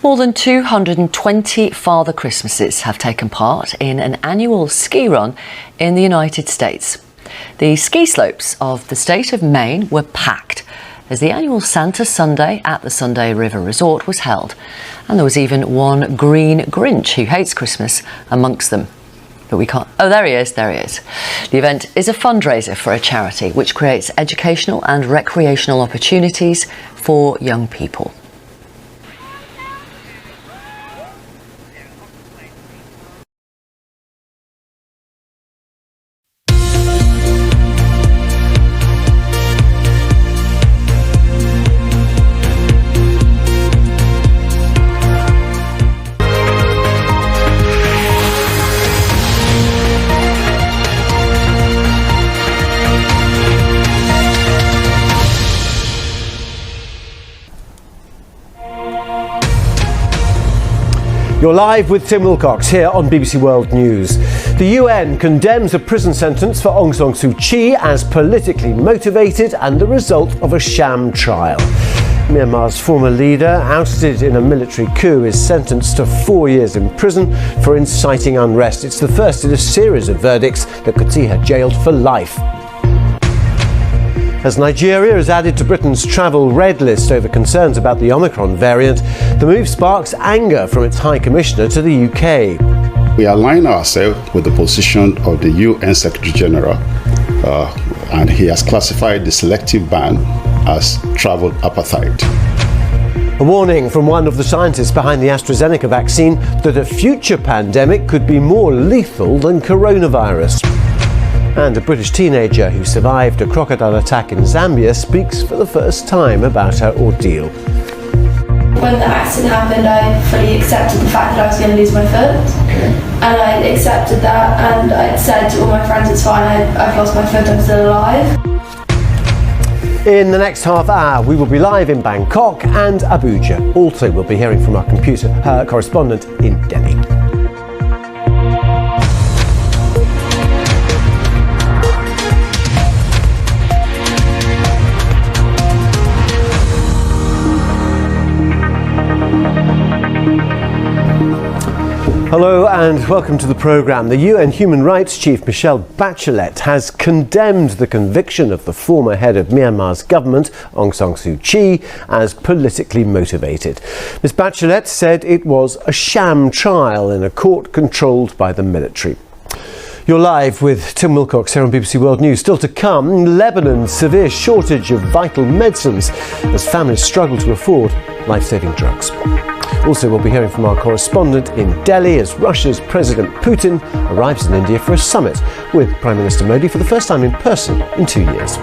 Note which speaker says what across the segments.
Speaker 1: More than 220 Father Christmases have taken part in an annual ski run in the United States. The ski slopes of the state of Maine were packed as the annual Santa Sunday at the Sunday River Resort was held. And there was even one green Grinch who hates Christmas amongst them. But we can't... Oh, there he is. The event is a fundraiser for a charity which creates educational and recreational opportunities for young people.
Speaker 2: You're live with Tim Willcox here on BBC World News. The UN condemns a prison sentence for Aung San Suu Kyi as politically motivated and the result of a sham trial. Myanmar's former leader, ousted in a military coup, is sentenced to 4 years in prison for inciting unrest. It's the first in a series of verdicts that could see her jailed for life. As Nigeria is added to Britain's travel red list over concerns about the Omicron variant, the move sparks anger from its High Commissioner to the UK.
Speaker 3: We align ourselves with the position of the UN Secretary General, and he has classified the selective ban as travel apartheid.
Speaker 2: A warning from one of the scientists behind the AstraZeneca vaccine that a future pandemic could be more lethal than coronavirus. And a British teenager who survived a crocodile attack in Zambia speaks for the first time about her ordeal.
Speaker 4: When the accident happened, I fully accepted the fact that I was going to lose my foot. And I accepted that, and I said to all my friends, it's fine, I've lost my foot, I'm still alive.
Speaker 2: In the next half hour, we will be live in Bangkok and Abuja. Also, we'll be hearing from our correspondent in Delhi. Hello and welcome to the programme. The UN Human Rights Chief Michelle Bachelet has condemned the conviction of the former head of Myanmar's government, Aung San Suu Kyi, as politically motivated. Ms Bachelet said it was a sham trial in a court controlled by the military. You're live with Tim Willcox here on BBC World News. Still to come, Lebanon's severe shortage of vital medicines as families struggle to afford life-saving drugs. Also, we'll be hearing from our correspondent in Delhi as Russia's President Putin arrives in India for a summit with Prime Minister Modi for the first time in person in 2 years.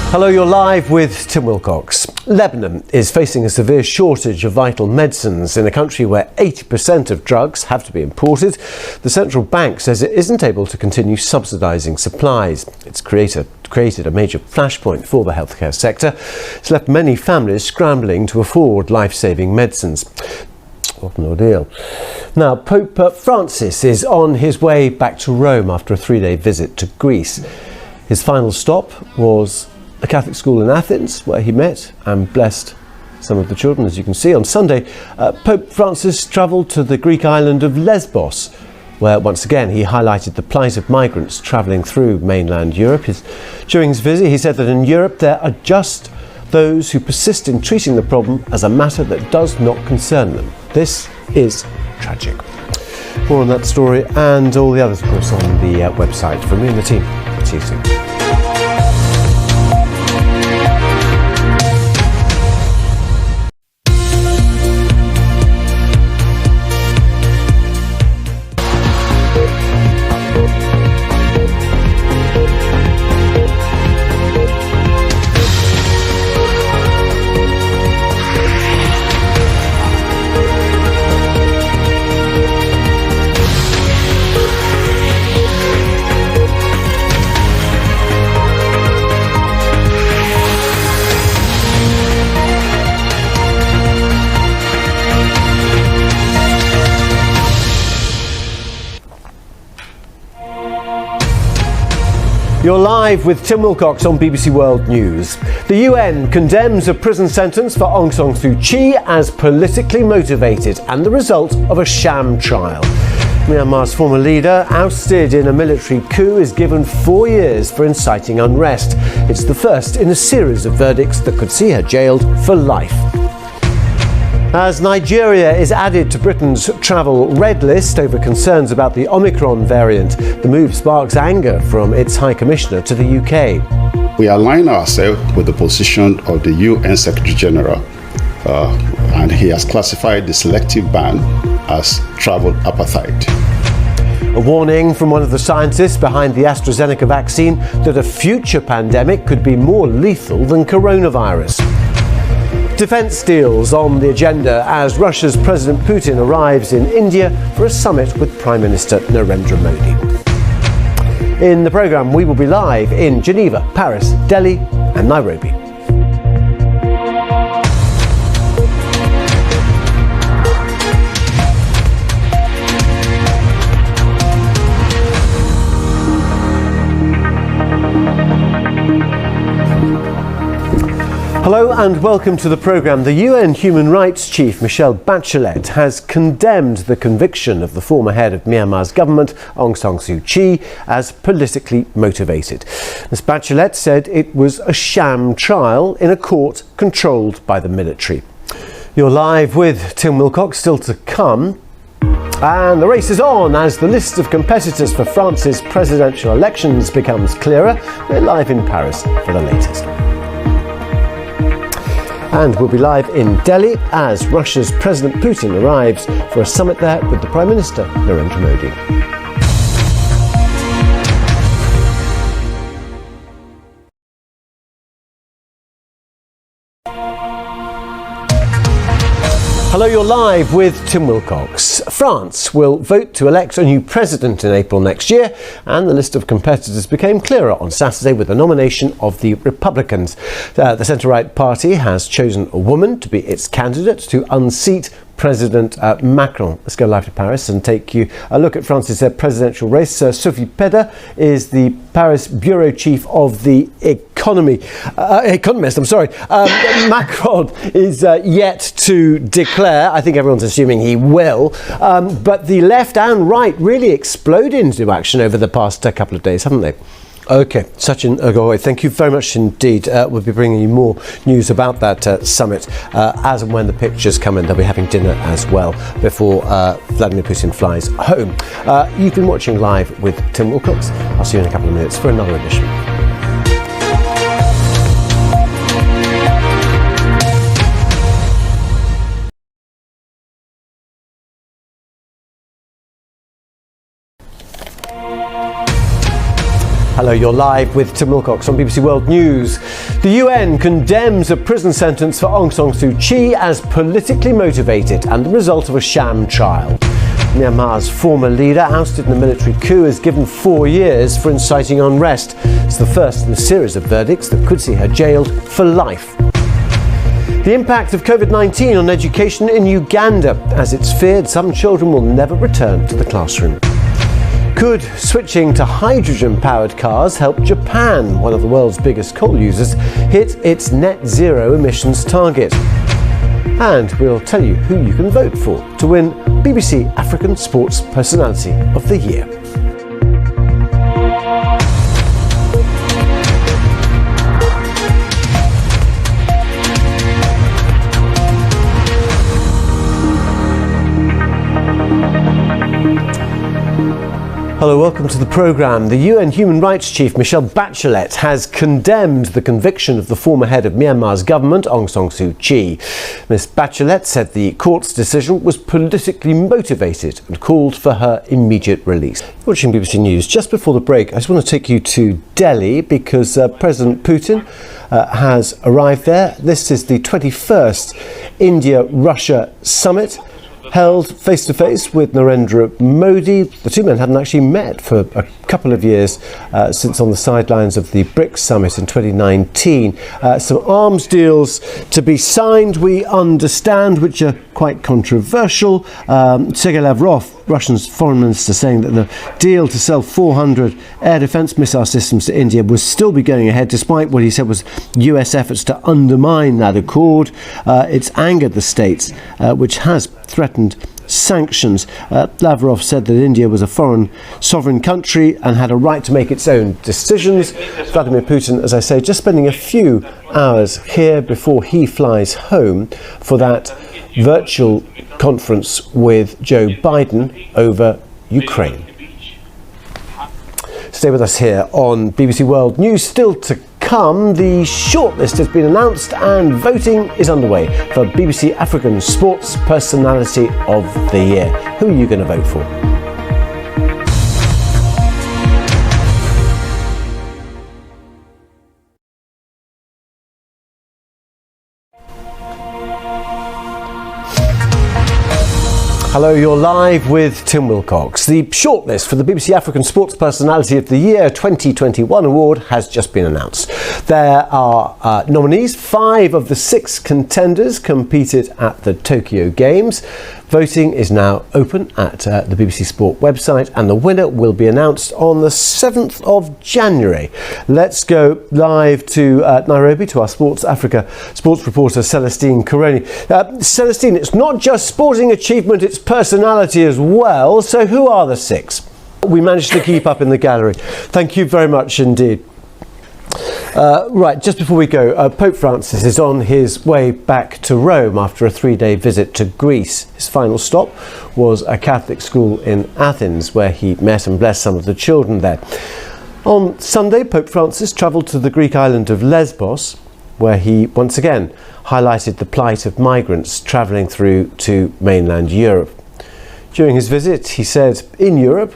Speaker 2: Hello, you're live with Tim Willcox. Lebanon is facing a severe shortage of vital medicines in a country where 80% of drugs have to be imported. The central bank says it isn't able to continue subsidising supplies. It's created a major flashpoint for the healthcare sector. It's left many families scrambling to afford life-saving medicines. What an ordeal. Now, Pope Francis is on his way back to Rome after a 3-day visit to Greece. His final stop was a Catholic school in Athens, where he met and blessed some of the children. As you can see, on Sunday, Pope Francis travelled to the Greek island of Lesbos, where once again he highlighted the plight of migrants travelling through mainland Europe. During his visit, he said that in Europe there are just those who persist in treating the problem as a matter that does not concern them. This is tragic. More on that story and all the others, of course, on the website. From me and the team, see you soon. You're live with Tim Willcox on BBC World News. The UN condemns a prison sentence for Aung San Suu Kyi as politically motivated and the result of a sham trial. Myanmar's former leader, ousted in a military coup, is given 4 years for inciting unrest. It's the first in a series of verdicts that could see her jailed for life. As Nigeria is added to Britain's travel red list over concerns about the Omicron variant, the move sparks anger from its High Commissioner to the UK.
Speaker 3: We align ourselves with the position of the UN Secretary General, and he has classified the selective ban as travel apartheid.
Speaker 2: A warning from one of the scientists behind the AstraZeneca vaccine that a future pandemic could be more lethal than coronavirus. Defence deals on the agenda as Russia's President Putin arrives in India for a summit with Prime Minister Narendra Modi. In the programme, we will be live in Geneva, Paris, Delhi and Nairobi. Hello and welcome to the programme. The UN Human Rights Chief, Michelle Bachelet, has condemned the conviction of the former head of Myanmar's government, Aung San Suu Kyi, as politically motivated. Ms Bachelet said it was a sham trial in a court controlled by the military. You're live with Tim Willcox, still to come. And the race is on as the list of competitors for France's presidential elections becomes clearer. We're live in Paris for the latest. And we'll be live in Delhi as Russia's President Putin arrives for a summit there with the Prime Minister Narendra Modi. Hello, you're live with Tim Willcox. France will vote to elect a new president in April next year, and the list of competitors became clearer on Saturday with the nomination of the Republicans. The centre-right party has chosen a woman to be its candidate to unseat President Macron. Let's go live to Paris and take you a look at France's presidential race. Sophie Peder is the Paris bureau chief of the Economist. Macron is yet to declare. I think everyone's assuming he will. But the left and right really exploded into action over the past couple of days, haven't they? OK, Sachin Agoy, thank you very much indeed. We'll be bringing you more news about that summit as and when the pictures come in. They'll be having dinner as well before Vladimir Putin flies home. You've been watching Live with Tim Willcox. I'll see you in a couple of minutes for another edition. Hello, you're live with Tim Willcox on BBC World News. The UN condemns a prison sentence for Aung San Suu Kyi as politically motivated and the result of a sham trial. Myanmar's former leader, ousted in a military coup, is given 4 years for inciting unrest. It's the first in a series of verdicts that could see her jailed for life. The impact of COVID-19 on education in Uganda, as it's feared some children will never return to the classroom. Could switching to hydrogen-powered cars help Japan, one of the world's biggest coal users, hit its net zero emissions target? And we'll tell you who you can vote for to win BBC African Sports Personality of the Year. Hello, welcome to the programme. The UN Human Rights Chief, Michelle Bachelet, has condemned the conviction of the former head of Myanmar's government, Aung San Suu Kyi. Ms Bachelet said the court's decision was politically motivated and called for her immediate release. Watching BBC News, just before the break, I just want to take you to Delhi because President Putin has arrived there. This is the 21st India-Russia summit, held face-to-face with Narendra Modi. The two men hadn't actually met for a couple of years since on the sidelines of the BRICS summit in 2019. Some arms deals to be signed, we understand, which are quite controversial. Sergei Lavrov Russia's foreign minister saying that the deal to sell 400 air defence missile systems to India will still be going ahead despite what he said was US efforts to undermine that accord. It's angered the States, which has threatened sanctions. Lavrov said that India was a foreign sovereign country and had a right to make its own decisions. Vladimir Putin, as I say, just spending a few hours here before he flies home for that virtual conference with Joe Biden over Ukraine. Stay with us here on BBC World News. Still to come, the shortlist has been announced and voting is underway for BBC African Sports Personality of the Year. Who are you going to vote for? Hello, you're live with Tim Willcox. The shortlist for the BBC African Sports Personality of the Year 2021 award has just been announced. There are nominees. 5 of the 6 contenders competed at the Tokyo Games. Voting is now open at the BBC Sport website and the winner will be announced on the 7th of January. Let's go live to Nairobi to our Sports Africa sports reporter Celestine Caroni. Celestine, it's not just sporting achievement, it's personality as well. So who are the 6? We managed to keep up in the gallery. Thank you very much indeed. Right, just before we go, Pope Francis is on his way back to Rome after a 3-day visit to Greece. His final stop was a Catholic school in Athens, where he met and blessed some of the children there. On Sunday, Pope Francis travelled to the Greek island of Lesbos, where he once again highlighted the plight of migrants travelling through to mainland Europe. During his visit, he said, in Europe,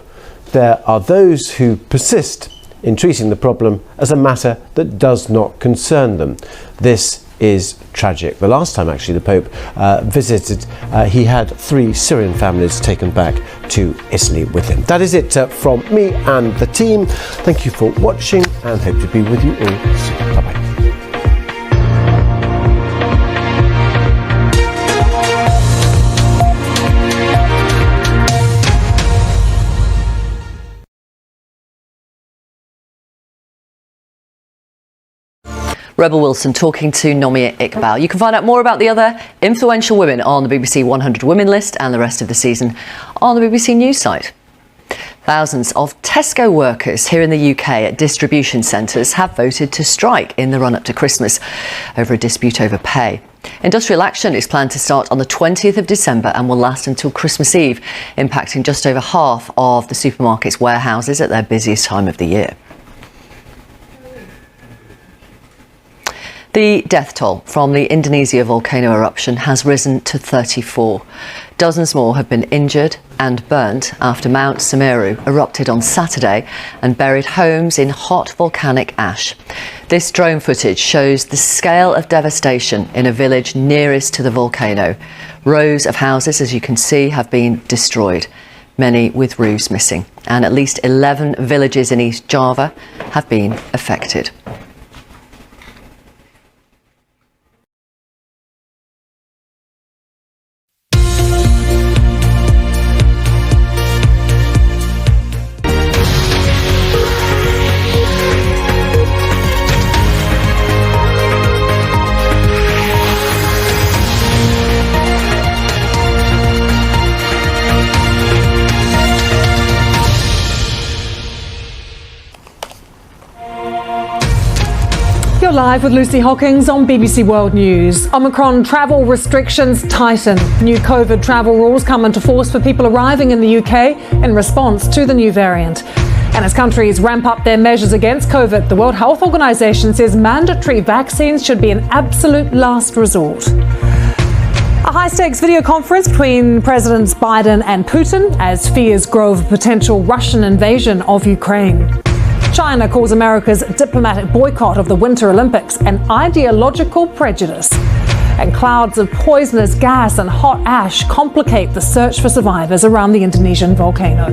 Speaker 2: there are those who persist in treating the problem as a matter that does not concern them. This is tragic. The last time actually the Pope visited, he had 3 Syrian families taken back to Italy with him. That is it from me and the team. Thank you for watching and hope to be with you all soon. Bye-bye.
Speaker 1: Rebel Wilson talking to Nomia Iqbal. You can find out more about the other influential women on the BBC 100 Women list and the rest of the season on the BBC News site. Thousands of Tesco workers here in the UK at distribution centres have voted to strike in the run-up to Christmas over a dispute over pay. Industrial action is planned to start on the 20th of December and will last until Christmas Eve, impacting just over half of the supermarket's warehouses at their busiest time of the year. The death toll from the Indonesia volcano eruption has risen to 34. Dozens more have been injured and burnt after Mount Semeru erupted on Saturday and buried homes in hot volcanic ash. This drone footage shows the scale of devastation in a village nearest to the volcano. Rows of houses, as you can see, have been destroyed, many with roofs missing, and at least 11 villages in East Java have been affected.
Speaker 5: Live with Lucy Hockings on BBC World News. Omicron travel restrictions tighten. New COVID travel rules come into force for people arriving in the UK in response to the new variant. And as countries ramp up their measures against COVID, the World Health Organization says mandatory vaccines should be an absolute last resort. A high-stakes video conference between Presidents Biden and Putin as fears grow of a potential Russian invasion of Ukraine. China calls America's diplomatic boycott of the Winter Olympics an ideological prejudice. And clouds of poisonous gas and hot ash complicate the search for survivors around the Indonesian volcano.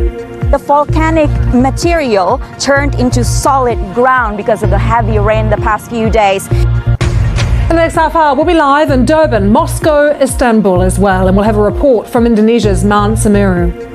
Speaker 6: The volcanic material turned into solid ground because of the heavy rain the past few days.
Speaker 5: In the next half hour, we'll be live in Durban, Moscow, Istanbul as well, and we'll have a report from Indonesia's Mount Semeru.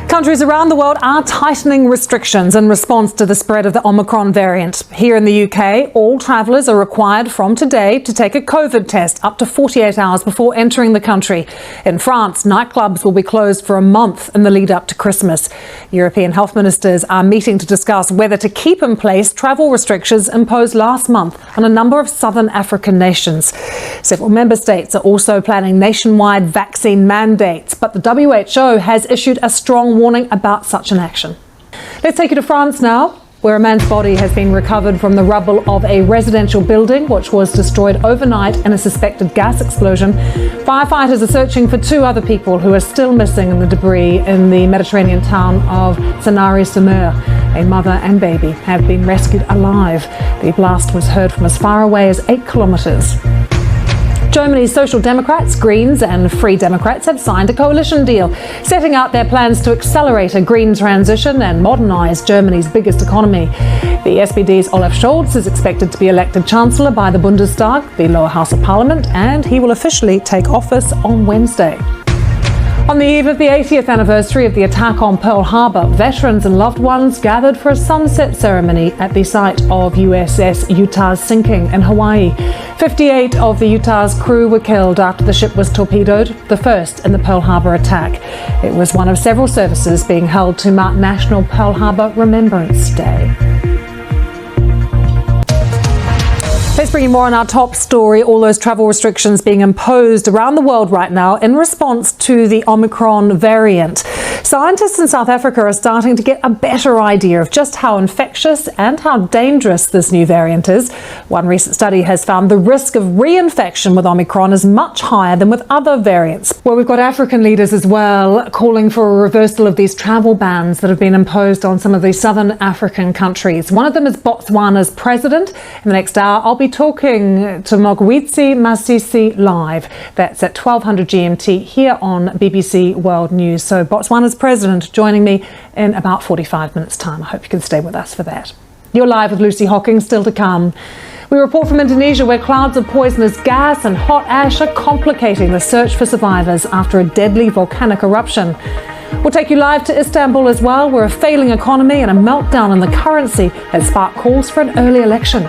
Speaker 5: Countries around the world are tightening restrictions in response to the spread of the Omicron variant. Here in the UK, all travellers are required from today to take a COVID test up to 48 hours before entering the country. In France, nightclubs will be closed for a month in the lead up to Christmas. European health ministers are meeting to discuss whether to keep in place travel restrictions imposed last month on a number of southern African nations. Several member states are also planning nationwide vaccine mandates, but the WHO has issued a strong warning about such an action. Let's take you to France now, where a man's body has been recovered from the rubble of a residential building which was destroyed overnight in a suspected gas explosion. Firefighters are searching for two other people who are still missing in the debris in the Mediterranean town of Sanary-sur-Mer. A mother and baby have been rescued alive. The blast was heard from as far away as 8 kilometres. Germany's Social Democrats, Greens and Free Democrats have signed a coalition deal, setting out their plans to accelerate a green transition and modernise Germany's biggest economy. The SPD's Olaf Scholz is expected to be elected Chancellor by the Bundestag, the lower house of parliament, and he will officially take office on Wednesday. On the eve of the 80th anniversary of the attack on Pearl Harbor, veterans and loved ones gathered for a sunset ceremony at the site of USS Utah's sinking in Hawaii. 58 of the Utah's crew were killed after the ship was torpedoed, the first in the Pearl Harbor attack. It was one of several services being held to mark National Pearl Harbor Remembrance Day. Let's bring you more on our top story, all those travel restrictions being imposed around the world right now in response to the Omicron variant. Scientists in South Africa are starting to get a better idea of just how infectious and how dangerous this new variant is. One recent study has found the risk of reinfection with Omicron is much higher than with other variants. Well, we've got African leaders as well calling for a reversal of these travel bans that have been imposed on some of the southern African countries. One of them is Botswana's president. In the next hour, I'll be talking to Mogwitsi Masisi live. That's at 1200 GMT here on BBC World News. So Botswana's president joining me in about 45 minutes time. I hope you can stay with us for that. You're live with Lucy Hockings, still to come. We report from Indonesia, where clouds of poisonous gas and hot ash are complicating the search for survivors after a deadly volcanic eruption. We'll take you live to Istanbul as well, where a failing economy and a meltdown in the currency has sparked calls for an early election.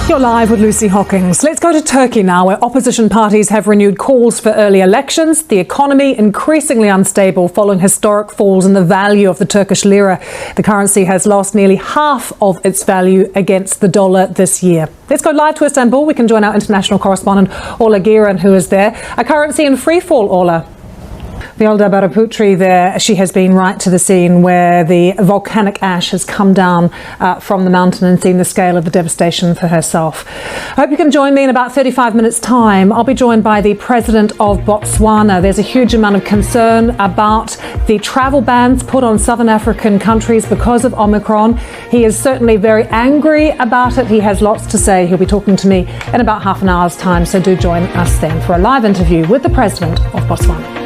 Speaker 5: You're live with Lucy Hockings. Let's go to Turkey now, where opposition parties have renewed calls for early elections. The economy increasingly unstable following historic falls in the value of the Turkish lira. The currency has lost nearly half of its value against the dollar this year. Let's go live to Istanbul. We can join our international correspondent, Ola Giran, who is there. A currency in free fall, Ola. Vylda Baraputri there, she has been right to the scene where the volcanic ash has come down from the mountain and seen the scale of the devastation for herself. I hope you can join me in about 35 minutes time. I'll be joined by the president of Botswana. There's a huge amount of concern about the travel bans put on southern African countries because of Omicron. He is certainly very angry about it. He has lots to say. He'll be talking to me in about half an hour's time, so do join us then for a live interview with the president of Botswana.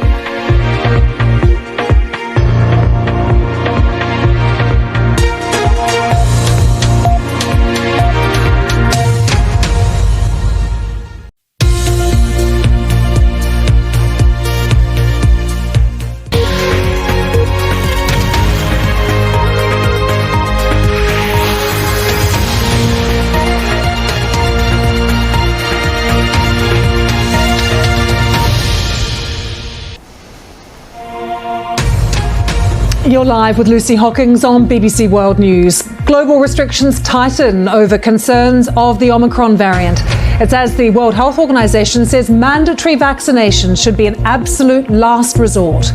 Speaker 5: You're live with Lucy Hockings on BBC World News. Global restrictions tighten over concerns of the Omicron variant. It's as the World Health Organization says mandatory vaccination should be an absolute last resort.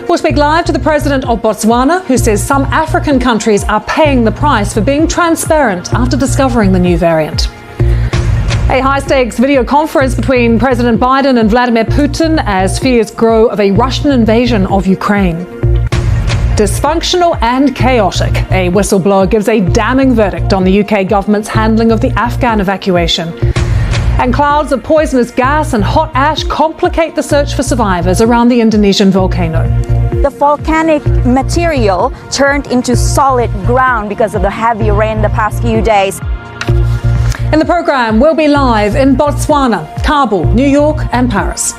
Speaker 5: We'll speak live to the president of Botswana, who says some African countries are paying the price for being transparent after discovering the new variant. A high-stakes video conference between President Biden and Vladimir Putin as fears grow of a Russian invasion of Ukraine. Dysfunctional and chaotic. A whistleblower gives a damning verdict on the UK government's handling of the Afghan evacuation. And clouds of poisonous gas and hot ash complicate the search for survivors around the Indonesian volcano.
Speaker 6: the volcanic material turned into solid ground because of the heavy rain the past few days.
Speaker 5: In the programme, we'll be live in Botswana, Kabul, New York and Paris.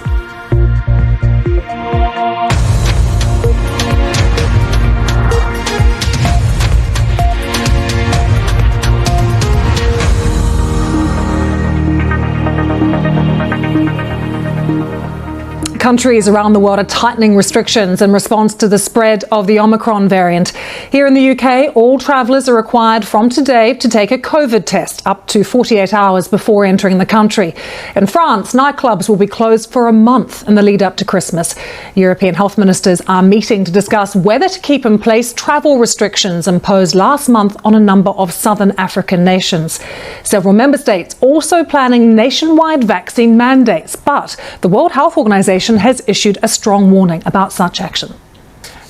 Speaker 5: Countries around the world are tightening restrictions in response to the spread of the Omicron variant. Here in the UK, all travellers are required from today to take a COVID test up to 48 hours before entering the country. In France, nightclubs will be closed for a month in the lead up to Christmas. European health ministers are meeting to discuss whether to keep in place travel restrictions imposed last month on a number of southern African nations. Several member states also planning nationwide vaccine mandates, but the World Health Organization has issued a strong warning about such action.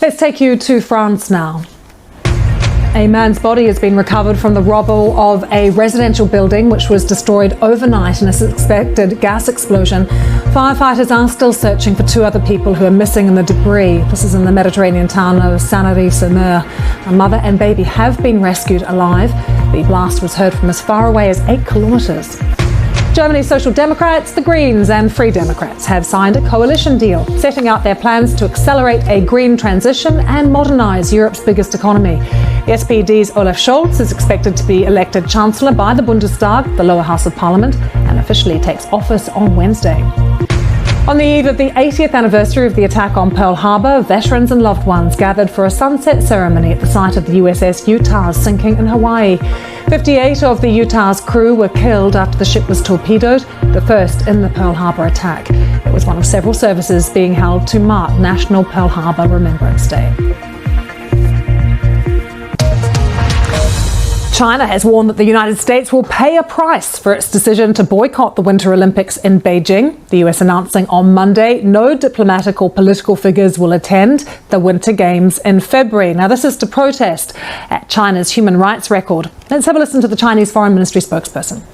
Speaker 5: Let's take you to France now. A man's body has been recovered from the rubble of a residential building which was destroyed overnight in a suspected gas explosion. Firefighters are still searching for two other people who are missing in the debris. This is in the Mediterranean town of Sanary-sur-Mer. A mother and baby have been rescued alive. The blast was heard from as far away as 8 kilometres. Germany's Social Democrats, the Greens and Free Democrats have signed a coalition deal, setting out their plans to accelerate a green transition and modernise Europe's biggest economy. The SPD's Olaf Scholz is expected to be elected Chancellor by the Bundestag, the lower house of Parliament, and officially takes office on Wednesday. On the eve of the 80th anniversary of the attack on Pearl Harbor, veterans and loved ones gathered for a sunset ceremony at the site of the USS Utah's sinking in Hawaii. 58 of the Utah's crew were killed after the ship was torpedoed, the first in the Pearl Harbor attack. It was one of several services being held to mark National Pearl Harbor Remembrance Day. China has warned that the United States will pay a price for its decision to boycott the Winter Olympics in Beijing. The US announcing on Monday no diplomatic or political figures will attend the Winter Games in February. Now, this is to protest at China's human rights record. Let's have a listen to the Chinese Foreign Ministry spokesperson.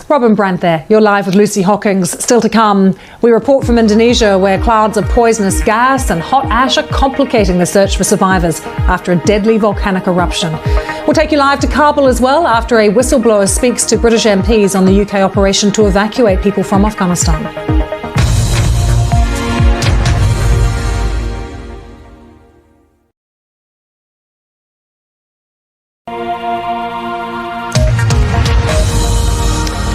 Speaker 5: Robin Brandt there. You're live with Lucy Hockings. Still to come, we report from Indonesia where clouds of poisonous gas and hot ash are complicating the search for survivors after a deadly volcanic eruption. We'll take you live to Kabul as well after a whistleblower speaks to British MPs on the UK operation to evacuate people from Afghanistan.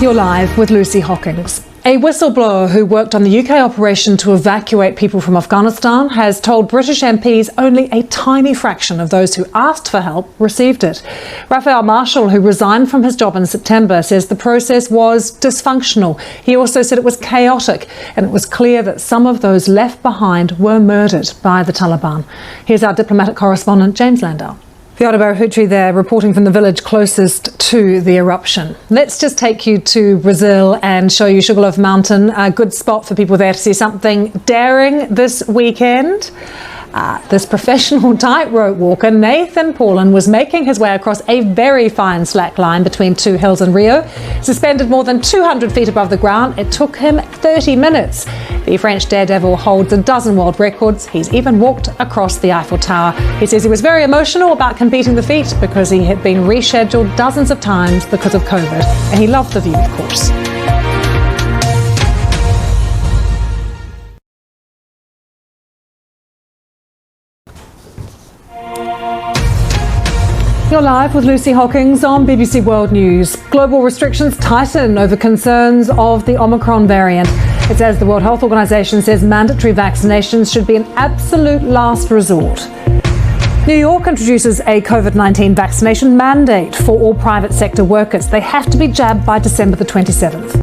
Speaker 5: You're live with Lucy Hockings. A whistleblower who worked on the UK operation to evacuate people from Afghanistan has told British MPs only a tiny fraction of those who asked for help received it. Raphael Marshall, who resigned from his job in September, says the process was dysfunctional. He also said it was chaotic and it was clear that some of those left behind were murdered by the Taliban. Here's our diplomatic correspondent, James Landau. Fiona Barahutri there, reporting from the village closest to the eruption. Let's just take you to Brazil and show you Sugarloaf Mountain, a good spot for people there to see something daring this weekend. This professional tightrope walker, Nathan Paulin, was making his way across a very fine slack line between two hills in Rio. Suspended more than 200 feet above the ground, it took him 30 minutes. The French daredevil holds a dozen world records. He's even walked across the Eiffel Tower. He says he was very emotional about completing the feat because he had been rescheduled dozens of times because of COVID. And he loved the view, of course. You're live with Lucy Hockings on BBC World News. Global restrictions tighten over concerns of the Omicron variant. It says the World Health Organization says mandatory vaccinations should be an absolute last resort. New York introduces a COVID-19 vaccination mandate for all private sector workers. They have to be jabbed by December the 27th.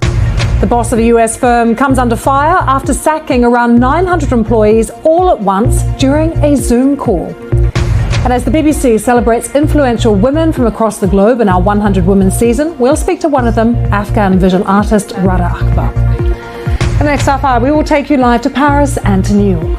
Speaker 5: The boss of a US firm comes under fire after sacking around 900 employees all at once during a Zoom call. And as the BBC celebrates influential women from across the globe in our 100 Women season, we'll speak to one of them, Afghan visual artist Rada Akbar. In the next half hour, we will take you live to Paris and to New York.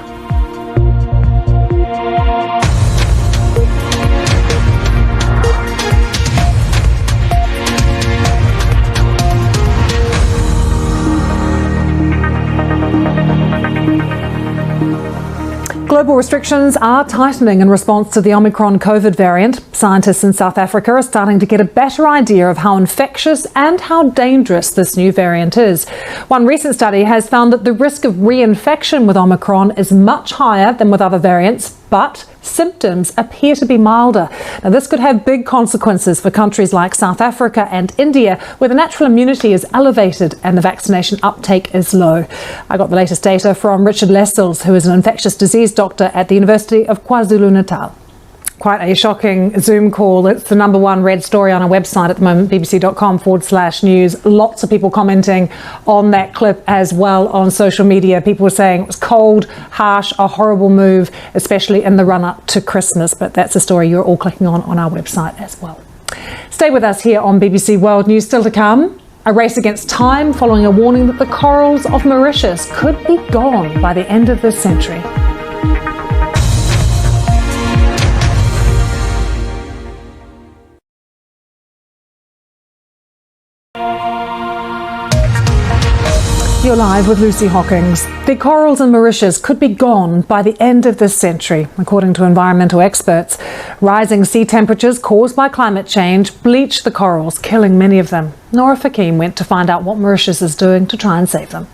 Speaker 5: Global restrictions are tightening in response to the Omicron COVID variant. Scientists in South Africa are starting to get a better idea of how infectious and how dangerous this new variant is. One recent study has found that the risk of reinfection with Omicron is much higher than with other variants, but symptoms appear to be milder. Now, this could have big consequences for countries like South Africa and India, where the natural immunity is elevated and the vaccination uptake is low. I got the latest data from Richard Lessels, who is an infectious disease doctor at the University of KwaZulu-Natal. Quite a shocking Zoom call. It's the number one read story on our website at the moment, bbc.com/news. Lots of people commenting on that clip as well on social media. People were saying it was cold, harsh, a horrible move, especially in the run-up to Christmas. But that's a story you're all clicking on our website as well. Stay with us here on BBC World News. Still to come, a race against time following a warning that the corals of Mauritius could be gone by the end of this century. You're live with Lucy Hockings. The corals in Mauritius could be gone by the end of this century, according to environmental experts. Rising sea temperatures caused by climate change bleach the corals, killing many of them. Nora Fakim went to find out what Mauritius is doing to try and save them.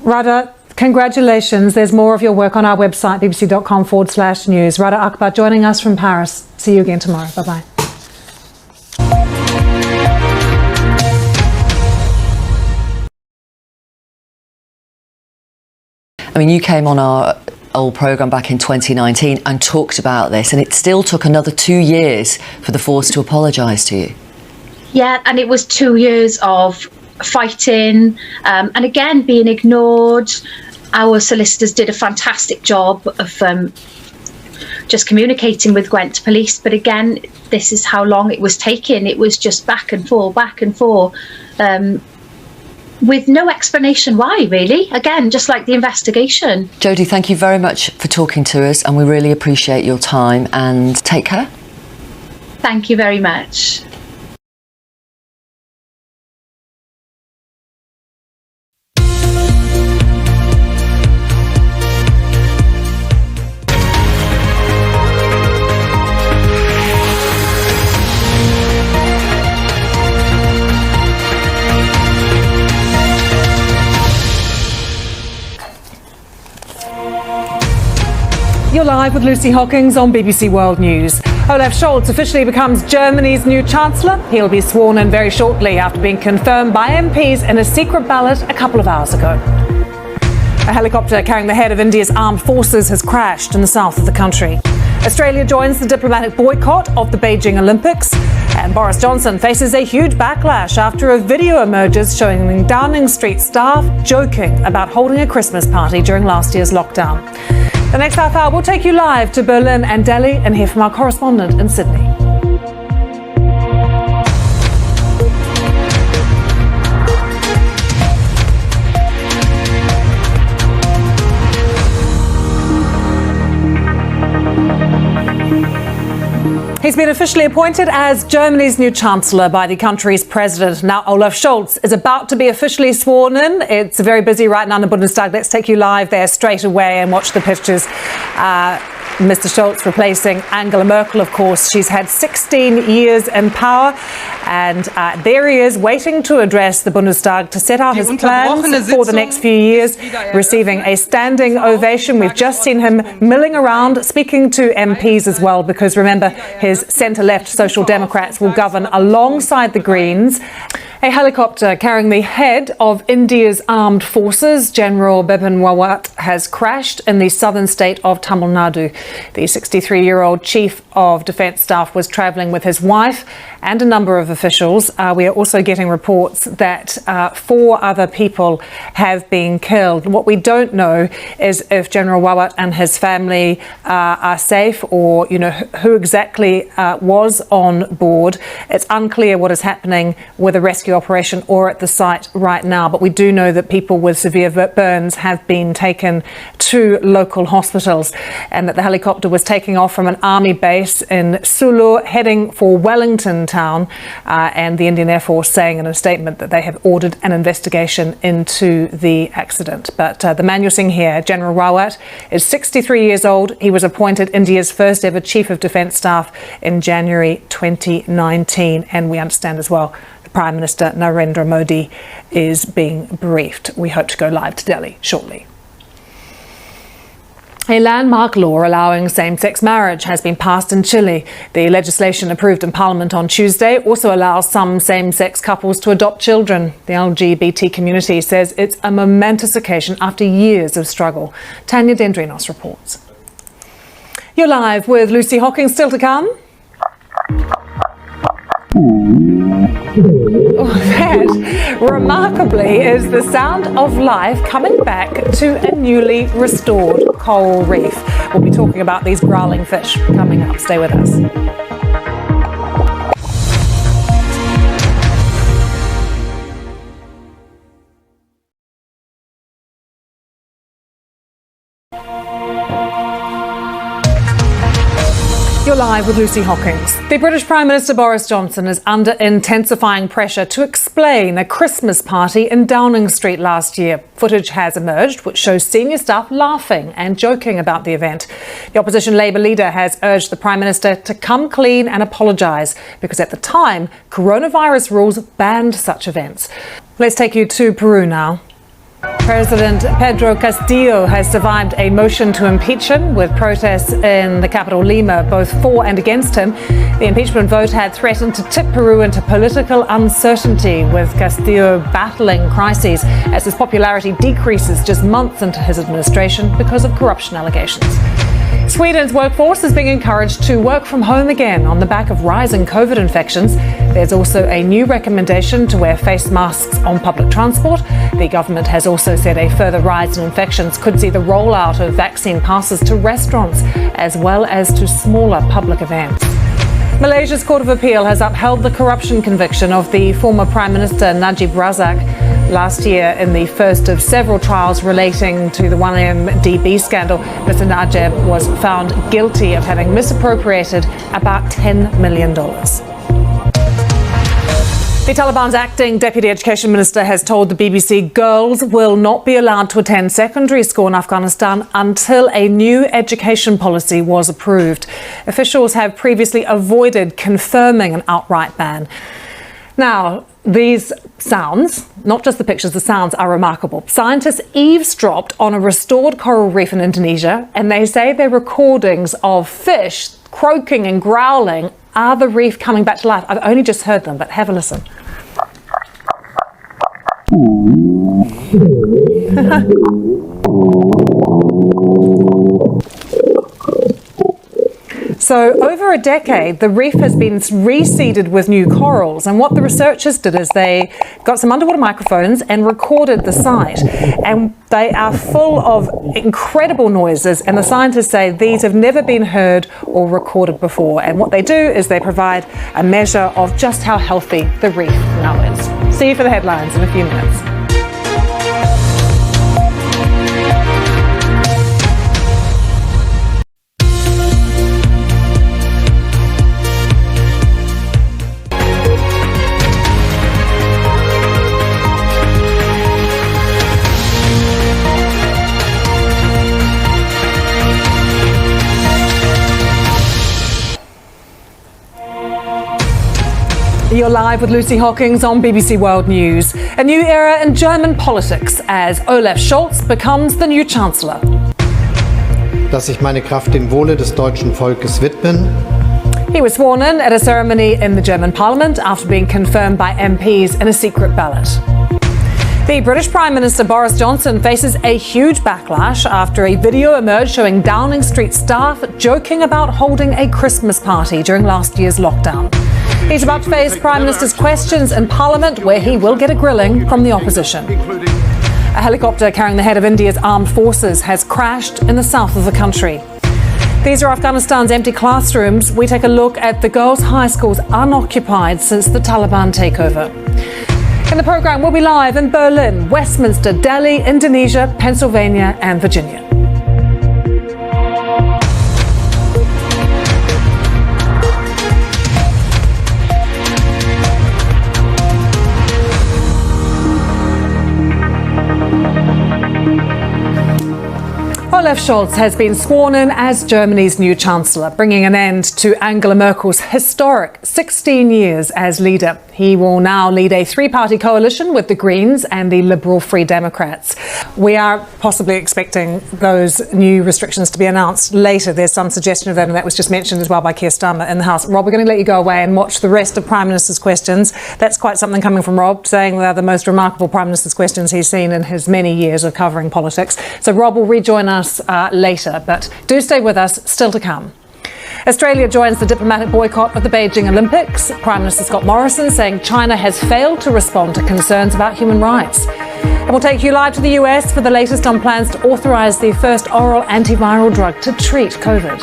Speaker 5: Rada, congratulations. There's more of your work on our website, bbc.com/news. Rada Akbar joining us from Paris. See you again tomorrow. Bye-bye.
Speaker 1: I mean, you came on our old programme back in 2019 and talked about this, and it still took another 2 years for the force to apologise to you.
Speaker 7: Yeah, and it was 2 years of fighting and again being ignored. Our solicitors did a fantastic job of just communicating with Gwent Police, but again, this is how long it was taking. It was just back and forth, with no explanation why, really. Again, just like the investigation.
Speaker 1: Jodie, thank you very much for talking to us, and we really appreciate your time, and take care.
Speaker 7: Thank you very much.
Speaker 5: You're live with Lucy Hockings on BBC World News. Olaf Scholz officially becomes Germany's new Chancellor. He'll be sworn in very shortly after being confirmed by MPs in a secret ballot a couple of hours ago. A helicopter carrying the head of India's armed forces has crashed in the south of the country. Australia joins the diplomatic boycott of the Beijing Olympics. And Boris Johnson faces a huge backlash after a video emerges showing Downing Street staff joking about holding a Christmas party during last year's lockdown. The next half hour, we'll take you live to Berlin and Delhi and hear from our correspondent in Sydney. He's been officially appointed as Germany's new Chancellor by the country's president. Now, Olaf Scholz is about to be officially sworn in. It's very busy right now in the Bundestag. Let's take you live there straight away and watch the pictures. Mr. Scholz replacing Angela Merkel, of course. She's had 16 years in power, and there he is waiting to address the Bundestag to set out his plans for the next few years, receiving a standing ovation. We've just seen him milling around, speaking to MPs as well, because remember, his centre-left Social Democrats will govern alongside the Greens. A helicopter carrying the head of India's armed forces, General Bipin Rawat, has crashed in the southern state of Tamil Nadu. The 63-year-old chief of defence staff was travelling with his wife and a number of officials. We are also getting reports that 4 other people have been killed. What we don't know is if General Rawat and his family are safe, or who exactly was on board. It's unclear what is happening with the rescue operation or at the site right now, but we do know that people with severe burns have been taken to local hospitals, and that the helicopter was taking off from an army base in Sulu, heading for Wellington town, and the Indian Air Force saying in a statement that they have ordered an investigation into the accident. But the man you're seeing here, General Rawat, is 63 years old. He was appointed India's first ever Chief of Defence Staff in January 2019, and we understand as well the Prime Minister Narendra Modi is being briefed. We hope to go live to Delhi shortly. A landmark law allowing same-sex marriage has been passed in Chile. The legislation approved in Parliament on Tuesday also allows some same-sex couples to adopt children. The LGBT community says it's a momentous occasion after years of struggle. Tanya Dendrinos reports. You're live with Lucy Hockings, still to come. That, remarkably, is the sound of life coming back to a newly restored coral reef. We'll be talking about these growling fish coming up. Stay with us. You're live with Lucy Hockings. The British Prime Minister Boris Johnson is under intensifying pressure to explain a Christmas party in Downing Street last year. Footage has emerged which shows senior staff laughing and joking about the event. The opposition Labour leader has urged the Prime Minister to come clean and apologise because at the time, coronavirus rules banned such events. Let's take you to Peru now. President Pedro Castillo has survived a motion to impeach him, with protests in the capital Lima both for and against him. The impeachment vote had threatened to tip Peru into political uncertainty, with Castillo battling crises as his popularity decreases just months into his administration because of corruption allegations. Sweden's workforce is being encouraged to work from home again on the back of rising COVID infections. There's also a new recommendation to wear face masks on public transport. The government has also said a further rise in infections could see the rollout of vaccine passes to restaurants as well as to smaller public events. Malaysia's Court of Appeal has upheld the corruption conviction of the former Prime Minister Najib Razak last year in the first of several trials relating to the 1MDB scandal. Mr. Najib was found guilty of having misappropriated about $10 million. The Taliban's acting Deputy Education Minister has told the BBC girls will not be allowed to attend secondary school in Afghanistan until a new education policy was approved. Officials have previously avoided confirming an outright ban. Now, these sounds, not just the pictures, the sounds are remarkable. Scientists eavesdropped on a restored coral reef in Indonesia, and they say they're recordings of fish croaking and growling. Are the reef coming back to life? I've only just heard them, but have a listen. So over a decade, the reef has been reseeded with new corals. And what the researchers did is they got some underwater microphones and recorded the site. And they are full of incredible noises. And the scientists say these have never been heard or recorded before. And what they do is they provide a measure of just how healthy the reef now is. See you for the headlines in a few minutes. You're live with Lucy Hockings on BBC World News. A new era in German politics as Olaf Scholz becomes the new Chancellor.
Speaker 8: Dass ich meine Kraft dem Wohle des deutschen Volkes widmen.
Speaker 5: He was sworn in at a ceremony in the German Parliament after being confirmed by MPs in a secret ballot. The British Prime Minister Boris Johnson faces a huge backlash after a video emerged showing Downing Street staff joking about holding a Christmas party during last year's lockdown. He's about to face Prime Minister's questions in Parliament, where he will get a grilling from the opposition. A helicopter carrying the head of India's armed forces has crashed in the south of the country. These are Afghanistan's empty classrooms. We take a look at the girls' high schools unoccupied since the Taliban takeover. In the programme, we'll be live in Berlin, Westminster, Delhi, Indonesia, Pennsylvania and Virginia. Olaf Scholz has been sworn in as Germany's new Chancellor, bringing an end to Angela Merkel's historic 16 years as leader. He will now lead a three-party coalition with the Greens and the Liberal Free Democrats. We are possibly expecting those new restrictions to be announced later. There's some suggestion of that, and that was just mentioned as well by Keir Starmer in the House. Rob, we're going to let you go away and watch the rest of Prime Minister's questions. That's quite something coming from Rob, saying they're the most remarkable Prime Minister's questions he's seen in his many years of covering politics. So Rob will rejoin us later, but do stay with us, still to come. Australia joins the diplomatic boycott of the Beijing Olympics. Prime Minister Scott Morrison saying China has failed to respond to concerns about human rights. And we'll take you live to the US for the latest on plans to authorise the first oral antiviral drug to treat COVID.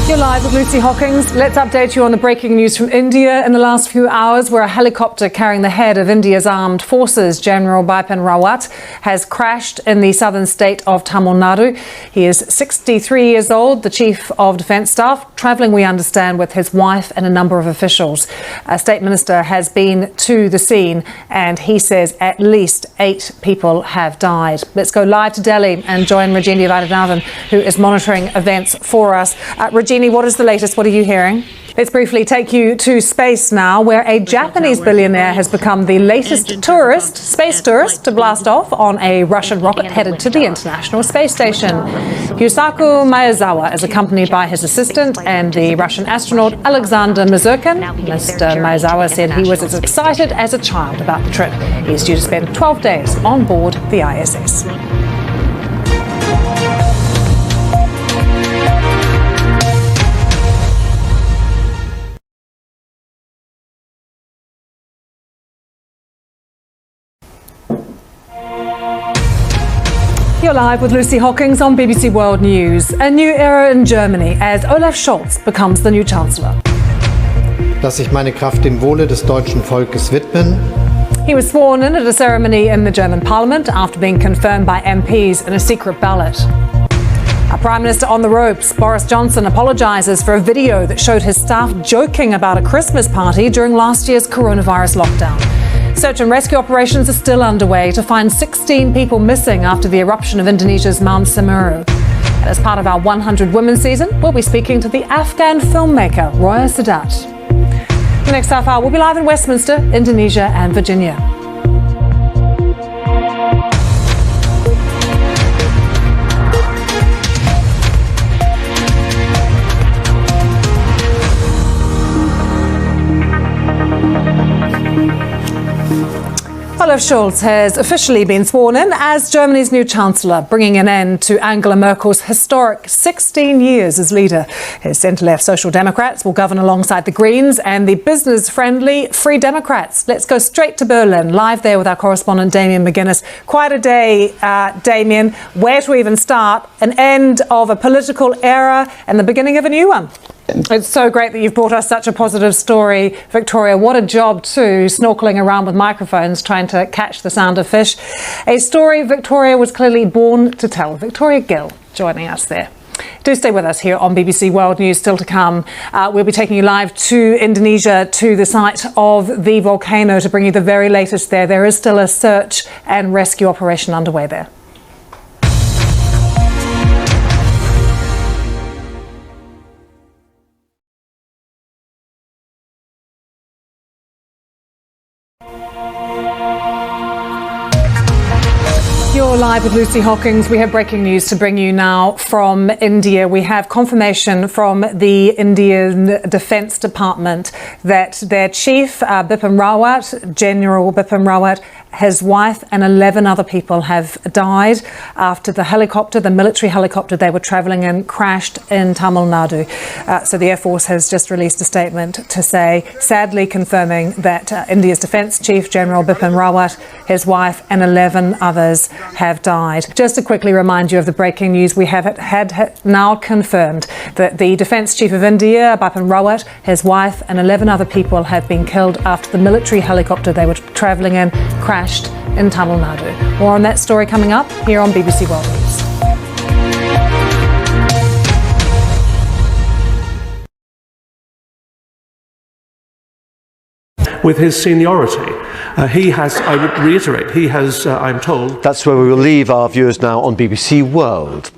Speaker 5: You're live with Lucy Hockings. Let's update you on the breaking news from India in the last few hours, where a helicopter carrying the head of India's armed forces, General Bipin Rawat, has crashed in the southern state of Tamil Nadu. He is 63 years old, the Chief of Defence Staff, travelling, we understand, with his wife and a number of officials. A State Minister has been to the scene and he says at least 8 people have died. Let's go live to Delhi and join Rajini Vaidyanathan, who is monitoring events for us. Rajini, what is the latest? What are you hearing? Let's briefly take you to space now, where a Japanese billionaire has become the latest space tourist to blast off on a Russian rocket headed to the International Space Station. Yusaku Maezawa is accompanied by his assistant and the Russian astronaut Alexander Mazurkin. Mr. Maezawa said he was as excited as a child about the trip. He's due to spend 12 days on board the ISS. You're live with Lucy Hockings on BBC World News. A new era in Germany as Olaf Scholz becomes the new Chancellor.
Speaker 8: Dass ich meine Kraft dem Wohle des deutschen Volkes widmen.
Speaker 5: He was sworn in at a ceremony in the German Parliament after being confirmed by MPs in a secret ballot. Our Prime Minister on the ropes, Boris Johnson, apologises for a video that showed his staff joking about a Christmas party during last year's coronavirus lockdown. Search and rescue operations are still underway to find 16 people missing after the eruption of Indonesia's Mount Semeru. And as part of our 100 Women season, we'll be speaking to the Afghan filmmaker Roya Sadat. The next half hour, we'll be live in Westminster, Indonesia and Virginia. Olaf Scholz has officially been sworn in as Germany's new Chancellor, bringing an end to Angela Merkel's historic 16 years as leader. His centre-left Social Democrats will govern alongside the Greens and the business-friendly Free Democrats. Let's go straight to Berlin, live there with our correspondent Damien McGuinness. Quite a day, Damien. Where to even start? An end of a political era and the beginning of a new one. It's so great that you've brought us such a positive story, Victoria. What a job too, snorkeling around with microphones trying to catch the sound of fish. A story Victoria was clearly born to tell. Victoria Gill joining us there. Do stay with us here on BBC World News. Still to come, we'll be taking you live to Indonesia, to the site of the volcano, to bring you the very latest there. There is still a search and rescue operation underway there. You're live with Lucy Hockings. We have breaking news to bring you now from India. We have confirmation from the Indian Defence Department that their chief, Bipin Rawat, General Bipin Rawat, his wife and 11 other people have died after the helicopter, the military helicopter they were travelling in, crashed in Tamil Nadu. So the Air Force has just released a statement to say, sadly confirming that India's Defence Chief, General Bipin Rawat, his wife and 11 others have died. Just to quickly remind you of the breaking news, we have had now confirmed that the Defence Chief of India, Bipin Rawat, his wife and 11 other people have been killed after the military helicopter they were travelling in crashed in Tamil Nadu. More on that story coming up here on BBC World News.
Speaker 9: with his seniority. He has, I would reiterate, he has, I'm told...
Speaker 2: That's where we will leave our viewers now on BBC World.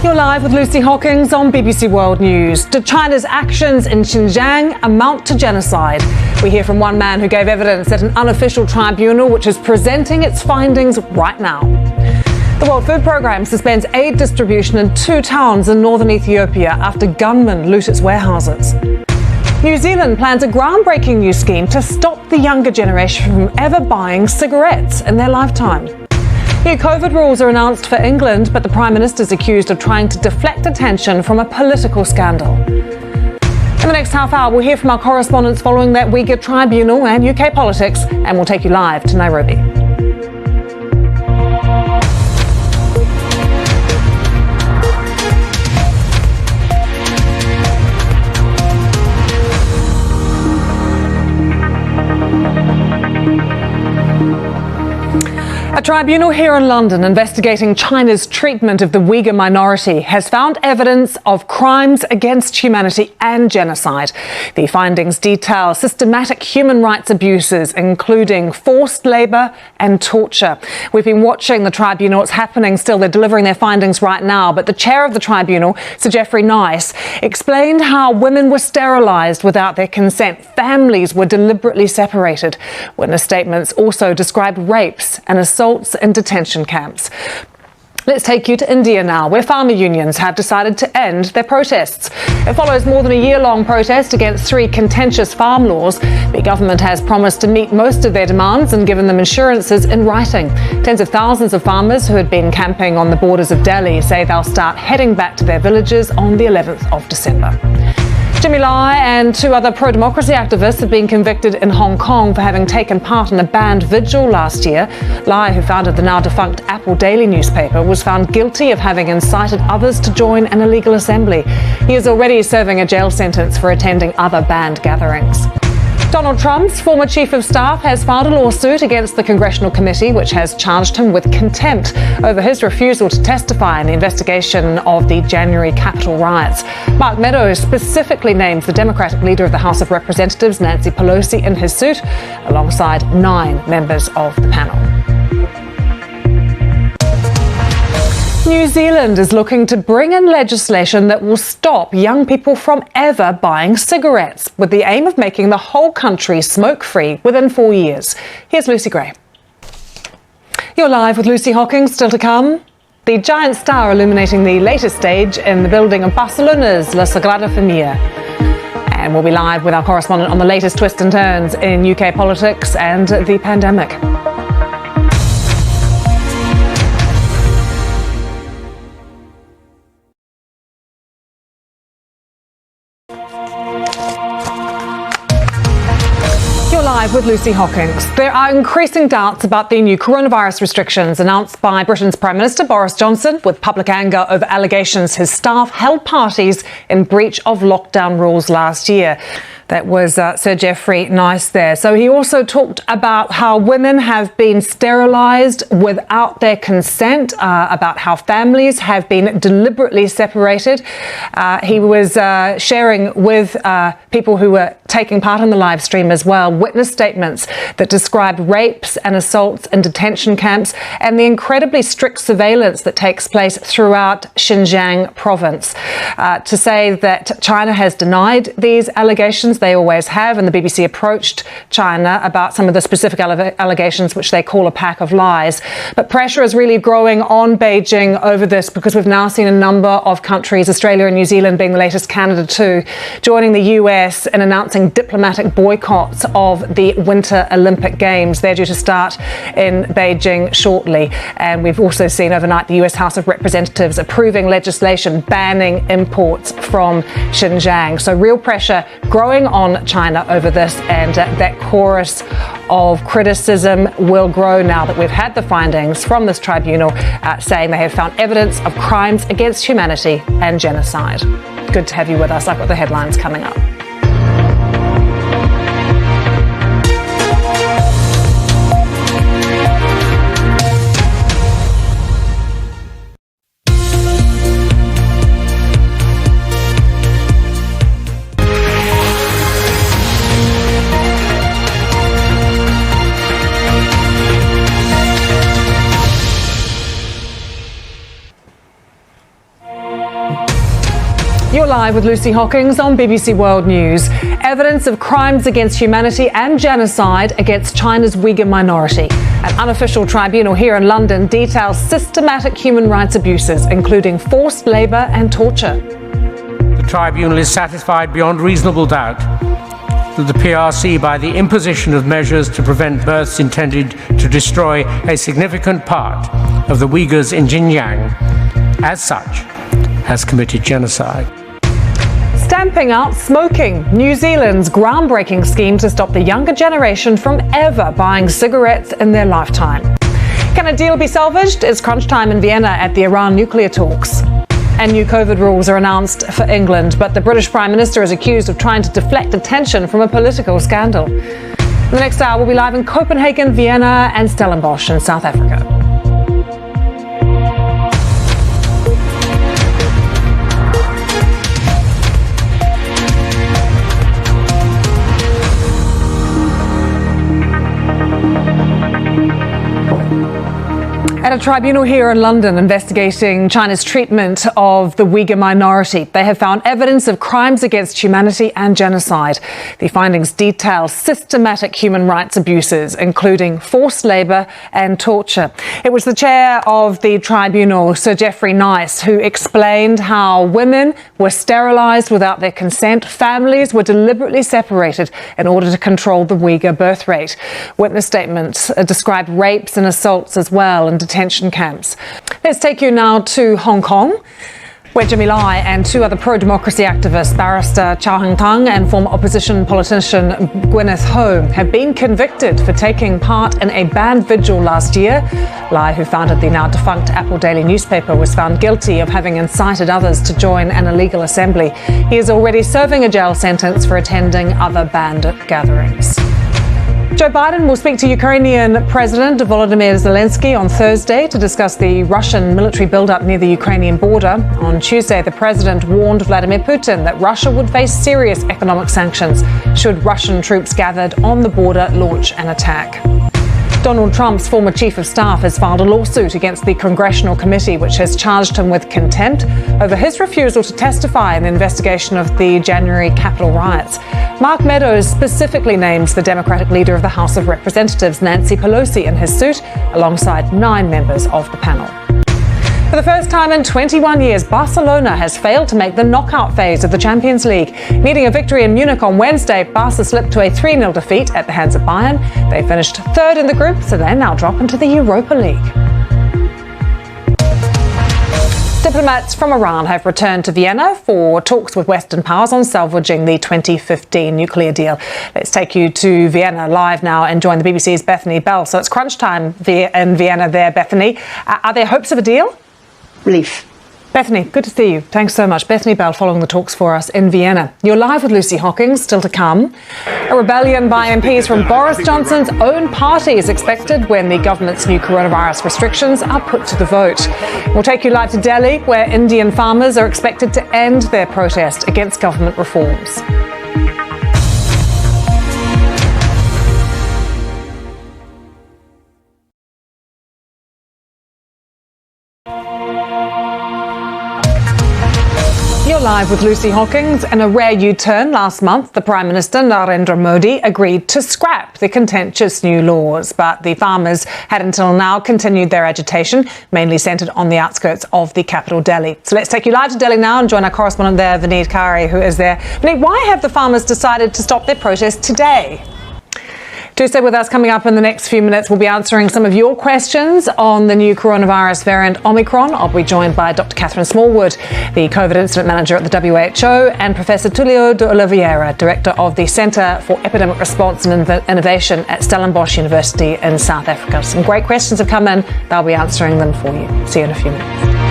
Speaker 5: You're live with Lucy Hockings on BBC World News. Did China's actions in Xinjiang amount to genocide? We hear from one man who gave evidence at an unofficial tribunal which is presenting its findings right now. The World Food Programme suspends aid distribution in 2 towns in northern Ethiopia after gunmen loot its warehouses. New Zealand plans a groundbreaking new scheme to stop the younger generation from ever buying cigarettes in their lifetime. New COVID rules are announced for England, but the Prime Minister is accused of trying to deflect attention from a political scandal. In the next half hour, we'll hear from our correspondents following that Uyghur tribunal and UK politics, and we'll take you live to Nairobi. A tribunal here in London investigating China's treatment of the Uyghur minority has found evidence of crimes against humanity and genocide. The findings detail systematic human rights abuses, including forced labour and torture. We've been watching the tribunal. It's happening still. They're delivering their findings right now. But the chair of the tribunal, Sir Geoffrey Nice, explained how women were sterilised without their consent. Families were deliberately separated. Witness statements also described rapes and assaults in detention camps. Let's take you to India now, where farmer unions have decided to end their protests. It follows more than a year-long protest against 3 contentious farm laws. The government has promised to meet most of their demands and given them assurances in writing. Tens of thousands of farmers who had been camping on the borders of Delhi say they'll start heading back to their villages on the 11th of December. Jimmy Lai and 2 other pro-democracy activists have been convicted in Hong Kong for having taken part in a banned vigil last year. Lai, who founded the now-defunct Apple Daily newspaper, was found guilty of having incited others to join an illegal assembly. He is already serving a jail sentence for attending other banned gatherings. Donald Trump's former chief of staff has filed a lawsuit against the Congressional Committee, which has charged him with contempt over his refusal to testify in the investigation of the January Capitol riots. Mark Meadows specifically names the Democratic leader of the House of Representatives, Nancy Pelosi, in his suit, alongside 9 members of the panel. New Zealand is looking to bring in legislation that will stop young people from ever buying cigarettes, with the aim of making the whole country smoke-free within 4 years. Here's Lucy Gray. You're live with Lucy Hockings, still to come. The giant star illuminating the latest stage in the building of Barcelona's La Sagrada Familia. And we'll be live with our correspondent on the latest twists and turns in UK politics and the pandemic. Live with Lucy Hockings. There are increasing doubts about the new coronavirus restrictions announced by Britain's Prime Minister Boris Johnson, with public anger over allegations his staff held parties in breach of lockdown rules last year. That was Sir Geoffrey Nice there. So he also talked about how women have been sterilised without their consent, about how families have been deliberately separated. He was sharing with people who were taking part in the live stream as well witness statements that described rapes and assaults in detention camps and the incredibly strict surveillance that takes place throughout Xinjiang province. To say that China has denied these allegations, they always have, and the BBC approached China about some of the specific allegations which they call a pack of lies. But pressure is really growing on Beijing over this, because we've now seen a number of countries, Australia and New Zealand being the latest, Canada too, joining the US in announcing diplomatic boycotts of the Winter Olympic Games. They're due to start in Beijing shortly. And we've also seen overnight the US House of Representatives approving legislation banning imports from Xinjiang. So real pressure growing on China over this, and that chorus of criticism will grow now that we've had the findings from this tribunal saying they have found evidence of crimes against humanity and genocide. Good to have you with us. I've got the headlines coming up. You're live with Lucy Hockings on BBC World News. Evidence of crimes against humanity and genocide against China's Uyghur minority. An unofficial tribunal here in London details systematic human rights abuses, including forced labour and torture.
Speaker 10: The tribunal is satisfied beyond reasonable doubt that the PRC, by the imposition of measures to prevent births intended to destroy a significant part of the Uyghurs in Xinjiang, as such, has committed genocide.
Speaker 5: Stamping out smoking. New Zealand's groundbreaking scheme to stop the younger generation from ever buying cigarettes in their lifetime. Can a deal be salvaged? It's crunch time in Vienna at the Iran nuclear talks. And new COVID rules are announced for England, but the British Prime Minister is accused of trying to deflect attention from a political scandal. In the next hour, we'll be live in Copenhagen, Vienna and Stellenbosch in South Africa. At a tribunal here in London investigating China's treatment of the Uyghur minority, they have found evidence of crimes against humanity and genocide. The findings detail systematic human rights abuses, including forced labour and torture. It was the chair of the tribunal, Sir Geoffrey Nice, who explained how women were sterilised without their consent, families were deliberately separated in order to control the Uyghur birth rate. Witness statements described rapes and assaults as well in detention camps. Let's take you now to Hong Kong, where Jimmy Lai and two other pro-democracy activists, barrister Chow Hang Tung and former opposition politician Gwyneth Ho, have been convicted for taking part in a banned vigil last year. Lai, who founded the now defunct Apple Daily newspaper, was found guilty of having incited others to join an illegal assembly. He is already serving a jail sentence for attending other banned gatherings. Joe Biden will speak to Ukrainian President Volodymyr Zelensky on Thursday to discuss the Russian military buildup near the Ukrainian border. On Tuesday, the president warned Vladimir Putin that Russia would face serious economic sanctions should Russian troops gathered on the border launch an attack. Donald Trump's former chief of staff has filed a lawsuit against the Congressional Committee, which has charged him with contempt over his refusal to testify in the investigation of the January Capitol riots. Mark Meadows specifically names the Democratic leader of the House of Representatives, Nancy Pelosi, in his suit, alongside 9 members of the panel. For the first time in 21 years, Barcelona has failed to make the knockout phase of the Champions League. Needing a victory in Munich on Wednesday, Barca slipped to a 3-0 defeat at the hands of Bayern. They finished third in the group, so they now drop into the Europa League. Diplomats from Iran have returned to Vienna for talks with Western powers on salvaging the 2015 nuclear deal. Let's take you to Vienna live now and join the BBC's Bethany Bell. So it's crunch time in Vienna there, Bethany. Are there hopes of a deal?
Speaker 11: Relief.
Speaker 5: Bethany, good to see you. Thanks so much. Bethany Bell following the talks for us in Vienna. You're live with Lucy Hockings, still to come. A rebellion by MPs from Boris Johnson's own party is expected when the government's new coronavirus restrictions are put to the vote. We'll take you live to Delhi, where Indian farmers are expected to end their protest against government reforms. Live with Lucy Hockings. In a rare U-turn last month, the Prime Minister Narendra Modi agreed to scrap the contentious new laws, but the farmers had until now continued their agitation, mainly centred on the outskirts of the capital, Delhi. So let's take you live to Delhi now and join our correspondent there, Vineet Kari, who is there. Vineet, why have the farmers decided to stop their protest today? Do stay with us. Coming up in the next few minutes, we'll be answering some of your questions on the new coronavirus variant Omicron. I'll be joined by Dr. Catherine Smallwood, the COVID Incident Manager at the WHO, and Professor Tullio de Oliveira, Director of the Centre for Epidemic Response and Innovation at Stellenbosch University in South Africa. Some great questions have come in. They'll be answering them for you. See you in a few minutes.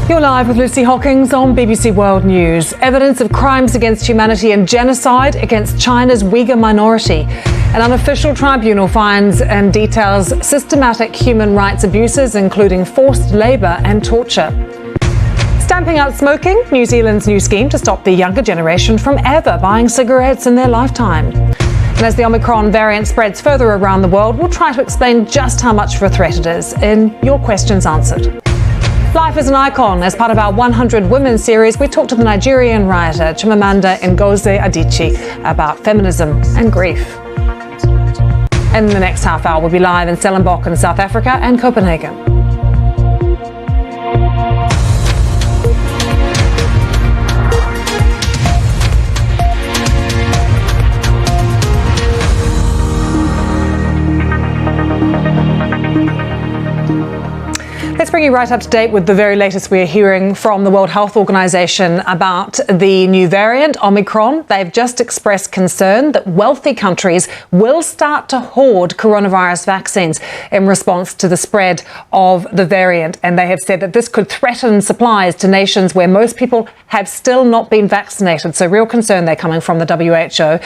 Speaker 5: You're live with Lucy Hockings on BBC World News. Evidence of crimes against humanity and genocide against China's Uyghur minority. An unofficial tribunal finds and details systematic human rights abuses, including forced labour and torture. Stamping out smoking, New Zealand's new scheme to stop the younger generation from ever buying cigarettes in their lifetime. And as the Omicron variant spreads further around the world, we'll try to explain just how much of a threat it is in Your Questions Answered. Life as an Icon. As part of our 100 Women series, we talked to the Nigerian writer Chimamanda Ngozi Adichie about feminism and grief. In the next half hour, we'll be live in Stellenbosch in South Africa and Copenhagen. Let's bring you right up to date with the very latest we're hearing from the World Health Organization about the new variant, Omicron. They've just expressed concern that wealthy countries will start to hoard coronavirus vaccines in response to the spread of the variant. And they have said that this could threaten supplies to nations where most people have still not been vaccinated. So real concern there coming from the WHO.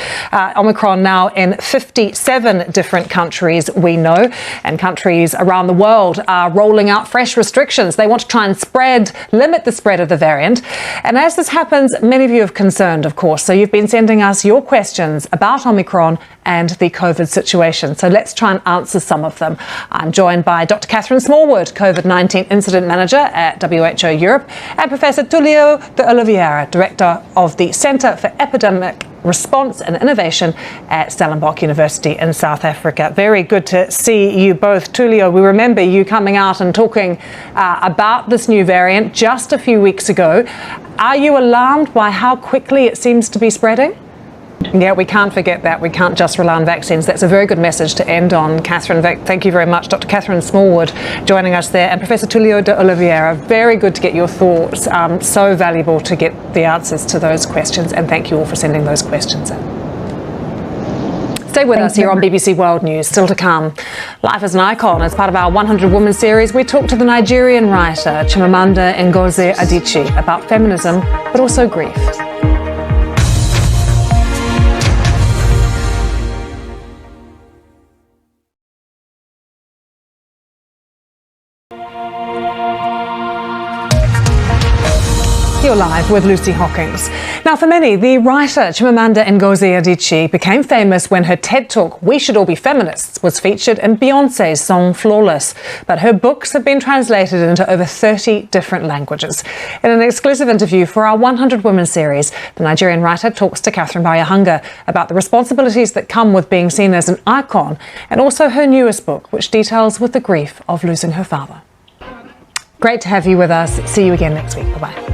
Speaker 5: Omicron now in 57 different countries, we know, and countries around the world are rolling out fresh restrictions. They want to try and limit the spread of the variant. And as this happens, many of you have concerned, of course. So you've been sending us your questions about Omicron and the COVID situation. So let's try and answer some of them. I'm joined by Dr. Catherine Smallwood, COVID-19 Incident Manager at WHO Europe, and Professor Tullio de Oliveira, Director of the Centre for Epidemic Response and Innovation at Stellenbosch University in South Africa. Very good to see you both. Tullio, we remember you coming out and talking about this new variant just a few weeks ago. Are you alarmed by how quickly it seems to be spreading? Yeah, we can't forget that. We can't just rely on vaccines. That's a very good message to end on. Catherine, thank you very much. Dr. Catherine Smallwood joining us there, and Professor Tullio de Oliveira. Very good to get your thoughts. So valuable to get the answers to those questions, and thank you all for sending those questions in. Stay with us here on BBC World News. Still to come, Life as an Icon. As part of our 100 Women series, we talked to the Nigerian writer Chimamanda Ngozi Adichie about feminism, but also grief. You're live with Lucy Hockings. Now, for many, the writer Chimamanda Ngozi Adichie became famous when her TED Talk, We Should All Be Feminists, was featured in Beyoncé's song Flawless. But her books have been translated into over 30 different languages. In an exclusive interview for our 100 Women series, the Nigerian writer talks to Catherine Bayahunga about the responsibilities that come with being seen as an icon, and also her newest book, which details with the grief of losing her father. Great to have you with us. See you again next week. Bye-bye.